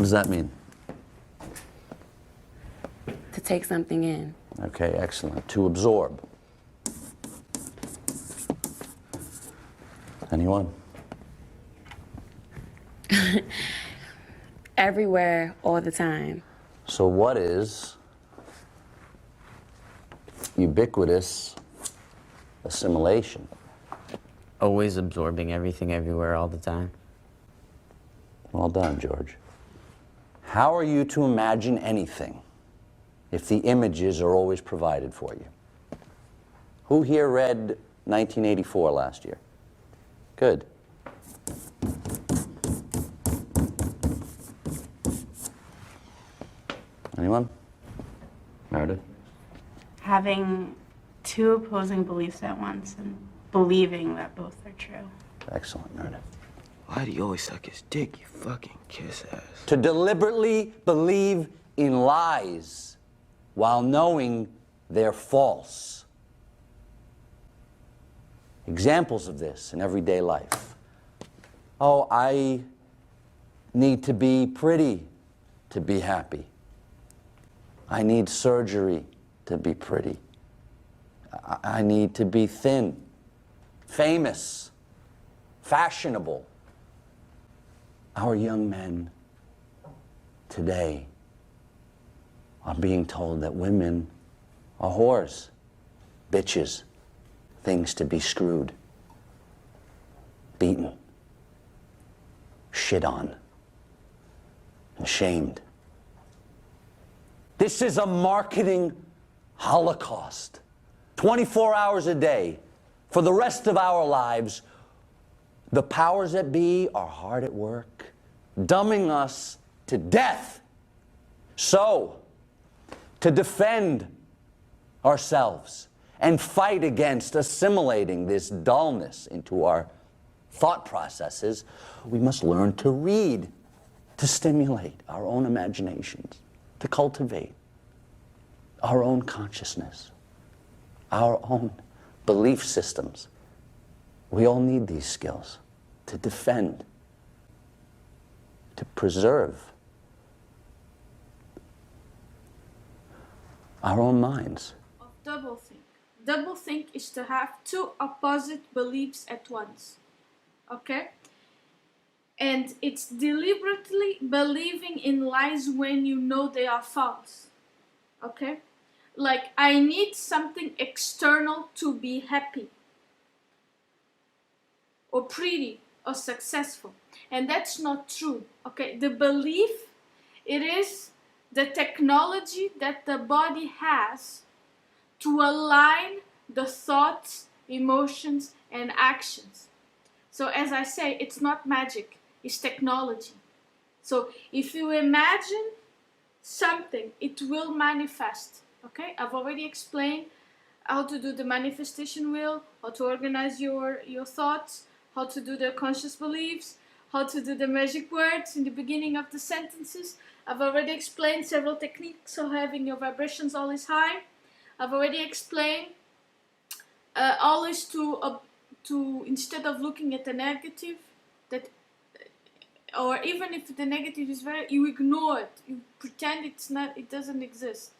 What does that mean? To take something in. Okay, excellent. To absorb. Anyone? Everywhere, all the time. So what is ubiquitous assimilation? Always absorbing everything everywhere all the time. Well done, George. How are you to imagine anything if the images are always provided for you? Who here read 1984 last year? Good. Anyone? Meredith? Having two opposing beliefs at once and believing that both are true. Excellent, Meredith. Why do you always suck his dick, you fucking kiss ass? To deliberately believe in lies while knowing they're false. Examples of this in everyday life. Oh, I need to be pretty to be happy. I need surgery to be pretty. I need to be thin, famous, fashionable. Our young men today are being told that women are whores, bitches, things to be screwed, beaten, shit on, and shamed. This is a marketing holocaust. 24 hours a day, for the rest of our lives, the powers that be are hard at work, dumbing us to death. So, to defend ourselves and fight against assimilating this dullness into our thought processes, we must learn to read, to stimulate our own imaginations, to cultivate our own consciousness, our own belief systems. We all need these skills to defend, to preserve our own minds. Doublethink. Doublethink is to have two opposite beliefs at once. Okay? And it's deliberately believing in lies when you know they are false. Okay? Like, I need something external to be happy, or pretty, or successful. And that's not true. Okay? The belief, it is the technology that the body has to align the thoughts, emotions, and actions. So as I say, it's not magic, it's technology. So if you imagine something, it will manifest. Okay, I've already explained how to do the manifestation wheel, how to organize your thoughts, how to do the conscious beliefs, how to do the magic words in the beginning of the sentences. I've already explained several techniques of having your vibrations always high. I've already explained always to instead of looking at the negative, that, or even if the negative is you ignore it, you pretend it doesn't exist,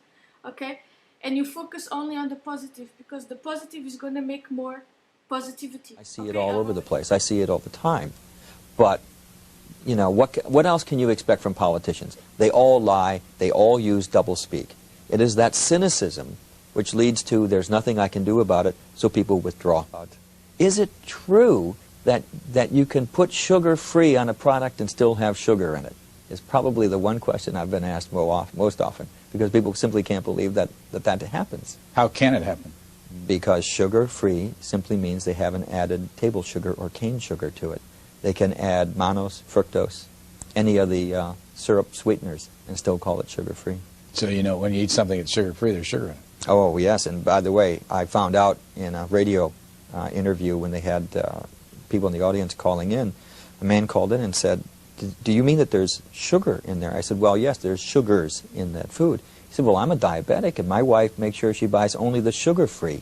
okay? And you focus only on the positive, because the positive is going to make more positivity. I see it all over the place. I see it all the time. But, you know, what else can you expect from politicians? They all lie. They all use doublespeak. It is that cynicism which leads to there's nothing I can do about it, so people withdraw. Is it true that you can put sugar-free on a product and still have sugar in it? It's probably the one question I've been asked most often, because people simply can't believe that happens. How can it happen? Because sugar-free simply means they haven't added table sugar or cane sugar to it. They can add mannose, fructose, any of the syrup sweeteners, and still call it sugar-free. So, you know, when you eat something that's sugar-free, there's sugar in it. Oh, yes, and by the way, I found out in a radio interview when they had people in the audience calling in, a man called in and said, do you mean that there's sugar in there? I said, well, yes, there's sugars in that food. He said, well, I'm a diabetic, and my wife makes sure she buys only the sugar-free.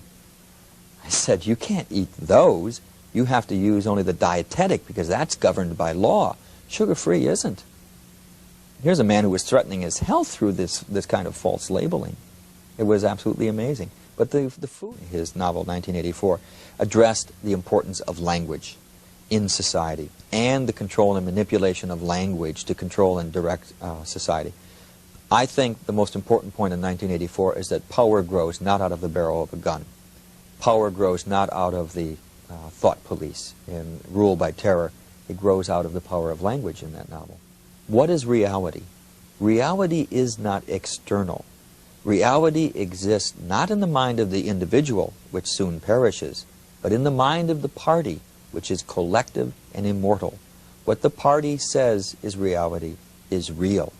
I said, you can't eat those. You have to use only the dietetic, because that's governed by law. Sugar-free isn't. Here's a man who was threatening his health through this kind of false labeling. It was absolutely amazing. But the food, his novel 1984, addressed the importance of language in society and the control and manipulation of language to control and direct society. I think the most important point in 1984 is that power grows not out of the barrel of a gun. Power grows not out of the thought police and rule by terror. It grows out of the power of language in that novel. What is reality? Reality is not external. Reality exists not in the mind of the individual, which soon perishes, but in the mind of the party, which is collective and immortal. What the party says is reality is real.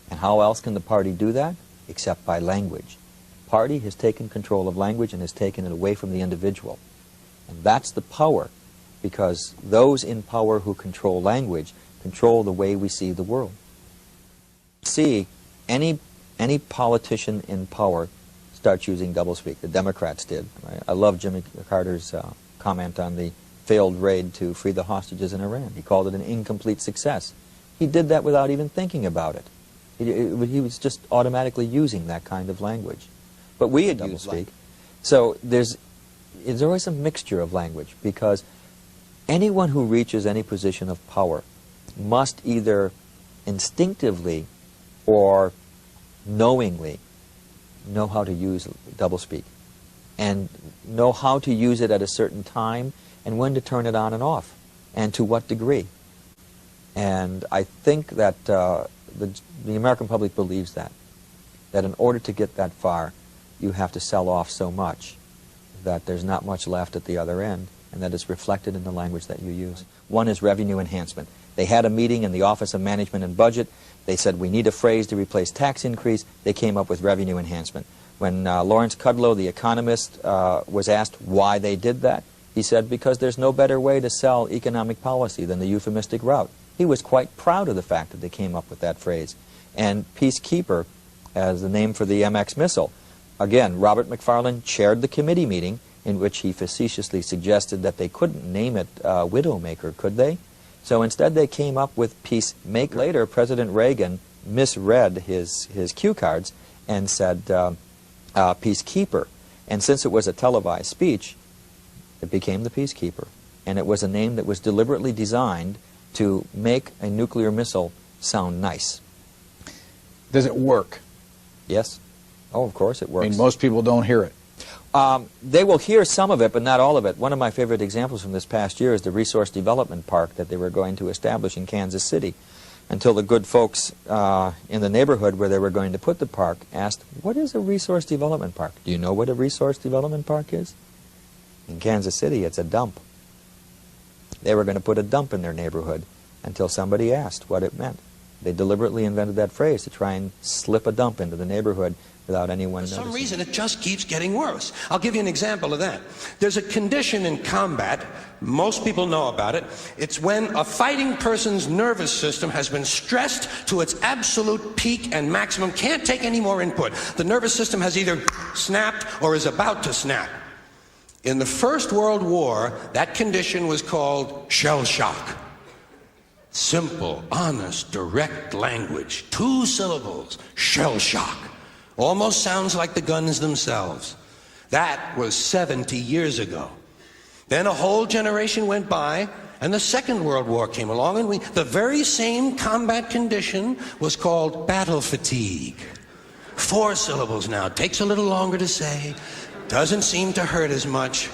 And how else can the party do that? Except by language. The party has taken control of language and has taken it away from the individual. And that's the power, because those in power who control language control the way we see the world. See, any politician in power starts using doublespeak. The Democrats did. Right? I love Jimmy Carter's comment on the failed raid to free the hostages in Iran. He called it an incomplete success. He did that without even thinking about it. He was just automatically using that kind of language. But we had doublespeak. So there's always a mixture of language, because anyone who reaches any position of power must either instinctively or knowingly know how to use doublespeak and know how to use it at a certain time and when to turn it on and off and to what degree. And I think that the American public believes that in order to get that far, you have to sell off so much that there's not much left at the other end, and that is reflected in the language that you use. One is revenue enhancement. They had a meeting in the Office of Management and Budget. They said, we need a phrase to replace tax increase. They came up with revenue enhancement. When Lawrence Kudlow, the economist, was asked why they did that, he said, because there's no better way to sell economic policy than the euphemistic route. He was quite proud of the fact that they came up with that phrase. And Peacekeeper, as the name for the MX missile, again, Robert McFarlane chaired the committee meeting in which he facetiously suggested that they couldn't name it Widowmaker, could they? So instead they came up with Peacemaker. Later, President Reagan misread his cue cards and said Peacekeeper. And since it was a televised speech, it became the Peacekeeper. And it was a name that was deliberately designed to make a nuclear missile sound nice. Does it work? Yes. Oh, of course it works. I mean, most people don't hear it. They will hear some of it, but not all of it. One of my favorite examples from this past year is the Resource Development Park that they were going to establish in Kansas City, until the good folks in the neighborhood where they were going to put the park asked, what is a Resource Development Park? Do you know what a Resource Development Park is? In Kansas City, it's a dump. They were going to put a dump in their neighborhood until somebody asked what it meant. They deliberately invented that phrase to try and slip a dump into the neighborhood without anyone noticing. For some reason, it just keeps getting worse. I'll give you an example of that. There's a condition in combat, most people know about it. It's when a fighting person's nervous system has been stressed to its absolute peak and maximum, can't take any more input. The nervous system has either snapped or is about to snap. In the First World War, that condition was called shell shock. Simple, honest, direct language. 2 syllables. Shell shock. Almost sounds like the guns themselves. That was 70 years ago. Then a whole generation went by, and the Second World War came along, and the very same combat condition was called battle fatigue. 4 syllables now. Takes a little longer to say. Doesn't seem to hurt as much.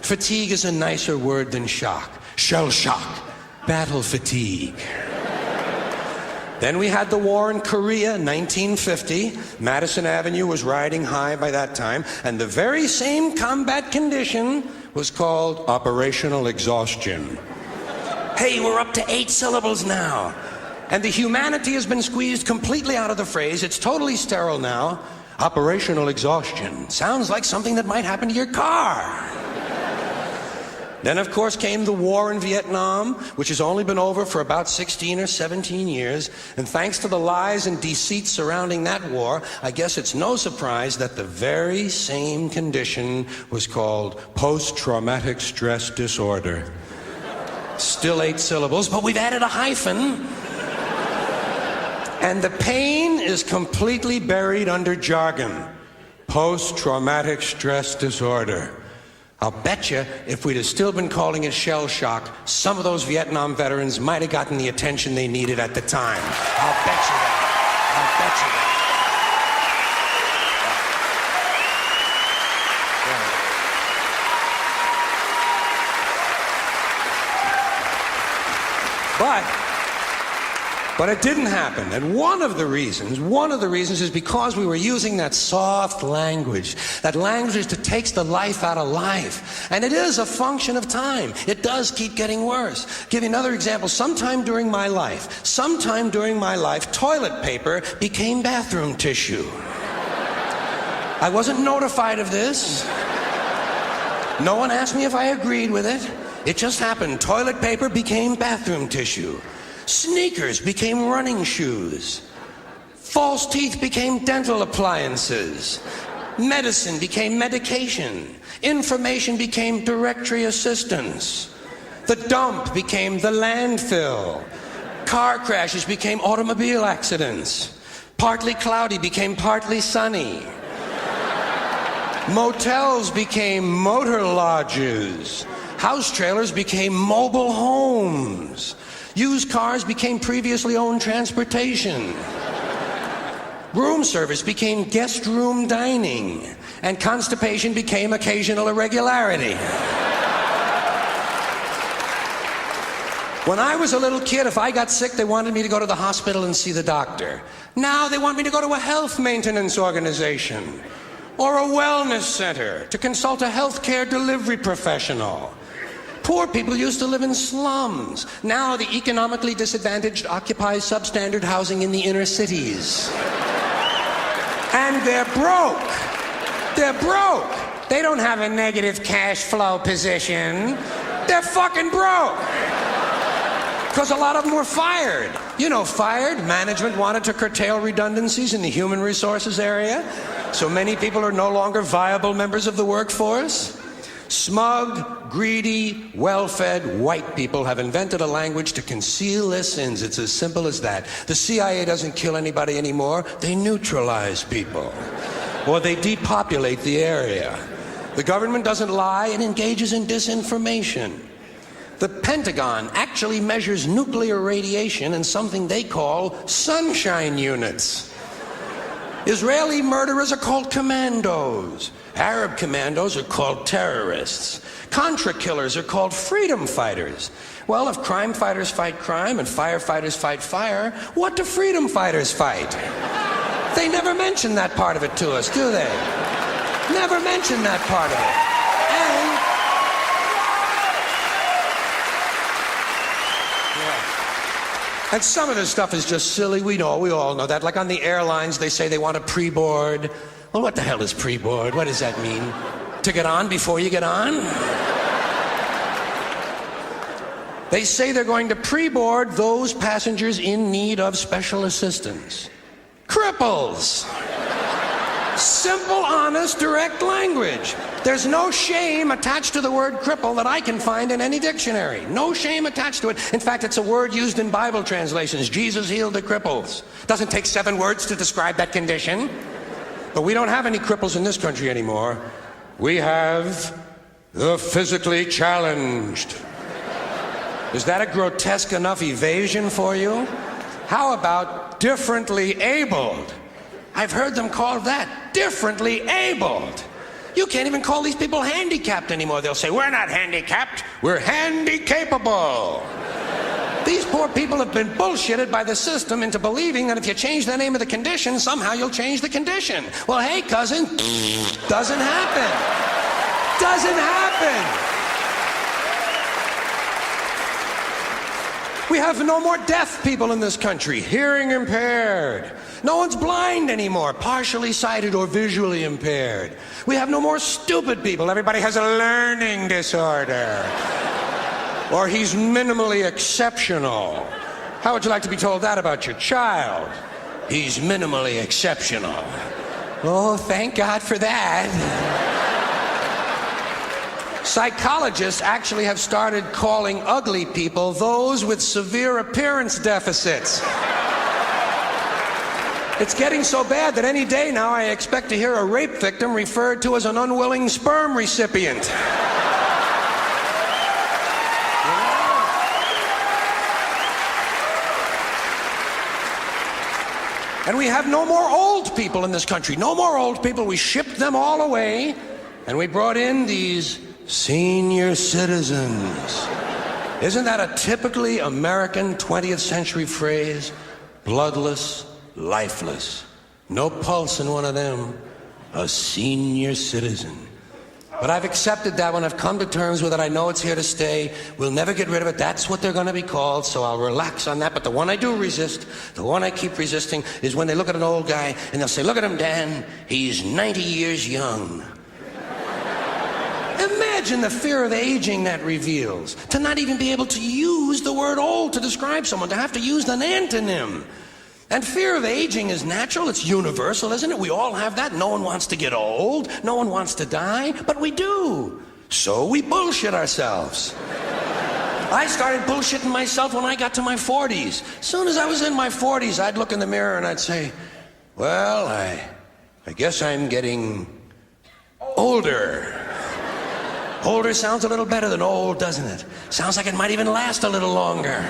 Fatigue is a nicer word than shock. Shell shock. Battle fatigue. Then we had the war in Korea, 1950. Madison Avenue was riding high by that time, and the very same combat condition was called operational exhaustion. Hey, we're up to 8 syllables now. And the humanity has been squeezed completely out of the phrase. It's totally sterile now. Operational exhaustion. Sounds like something that might happen to your car. Then, of course, came the war in Vietnam, which has only been over for about 16 or 17 years. And thanks to the lies and deceit surrounding that war, I guess it's no surprise that the very same condition was called post-traumatic stress disorder. Still 8 syllables, but we've added a hyphen. And the pain is completely buried under jargon. Post-traumatic stress disorder. I'll bet you if we'd have still been calling it shell shock, some of those Vietnam veterans might have gotten the attention they needed at the time. I'll bet you that. I'll bet you that. But it didn't happen. And one of the reasons is because we were using that soft language, that language that takes the life out of life. And it is a function of time. It does keep getting worse. Give you another example. Sometime during my life, toilet paper became bathroom tissue. I wasn't notified of this. No one asked me if I agreed with it. It just happened. Toilet paper became bathroom tissue. Sneakers became running shoes. False teeth became dental appliances. Medicine became medication. Information became directory assistance. The dump became the landfill. Car crashes became automobile accidents. Partly cloudy became partly sunny. Motels became motor lodges. House trailers became mobile homes. Used cars became previously owned transportation. Room service became guest room dining. And constipation became occasional irregularity. When I was a little kid, if I got sick, they wanted me to go to the hospital and see the doctor. Now they want me to go to a health maintenance organization or a wellness center to consult a healthcare delivery professional. Poor people used to live in slums. Now the economically disadvantaged occupy substandard housing in the inner cities. And they're broke. They're broke. They don't have a negative cash flow position. They're fucking broke. Because a lot of them were fired. You know, fired. Management wanted to curtail redundancies in the human resources area. So many people are no longer viable members of the workforce. Smug, greedy, well-fed white people have invented a language to conceal their sins. It's as simple as that. The CIA doesn't kill anybody anymore. They neutralize people. Or they depopulate the area. The government doesn't lie. It engages in disinformation. The Pentagon actually measures nuclear radiation in something they call sunshine units. Israeli murderers are called commandos. Arab commandos are called terrorists. Contra killers are called freedom fighters. Well, if crime fighters fight crime and firefighters fight fire, what do freedom fighters fight? They never mention that part of it to us, do they? Never mention that part of it. And some of this stuff is just silly. We all know that. Like on the airlines, they say they want a pre-board. Well, what the hell is pre-board? What does that mean? To get on before you get on? They say they're going to pre-board those passengers in need of special assistance. Cripples! Simple, honest, direct language. There's no shame attached to the word cripple that I can find in any dictionary. No shame attached to it. In fact, it's a word used in Bible translations. Jesus healed the cripples. Doesn't take 7 words to describe that condition. But we don't have any cripples in this country anymore. We have the physically challenged. Is that a grotesque enough evasion for you? How about differently abled? I've heard them called that, differently abled. You can't even call these people handicapped anymore. They'll say, we're not handicapped, we're handy-capable. These poor people have been bullshitted by the system into believing that if you change the name of the condition, somehow you'll change the condition. Well, hey, cousin, doesn't happen. Doesn't happen. We have no more deaf people in this country, hearing impaired. No one's blind anymore, partially sighted or visually impaired. We have no more stupid people. Everybody has a learning disorder. Or he's minimally exceptional. How would you like to be told that about your child? He's minimally exceptional. Oh, thank God for that. Psychologists actually have started calling ugly people those with severe appearance deficits. It's getting so bad that any day now I expect to hear a rape victim referred to as an unwilling sperm recipient. And we have no more old people in this country. No more old people. We shipped them all away, and we brought in these senior citizens. Isn't that a typically American 20th century phrase? Bloodless, lifeless. No pulse in one of them. A senior citizen. But I've accepted that one. I've come to terms with it. I know it's here to stay. We'll never get rid of it. That's what they're going to be called, so I'll relax on that. But the one I do resist, the one I keep resisting, is when they look at an old guy and they'll say, look at him, Dan. He's 90 years young. Imagine the fear of aging that reveals. To not even be able to use the word old to describe someone, to have to use an antonym. And fear of aging is natural, it's universal, isn't it? We all have that. No one wants to get old, no one wants to die, but we do. So we bullshit ourselves. I started bullshitting myself when I got to my 40s. As soon as I was in my 40s, I'd look in the mirror and I'd say, well, I guess I'm getting older. Older sounds a little better than old, doesn't it? Sounds like it might even last a little longer.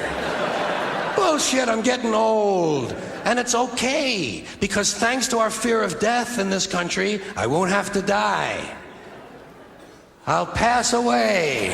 Bullshit, I'm getting old. And it's okay, because thanks to our fear of death in this country, I won't have to die. I'll pass away.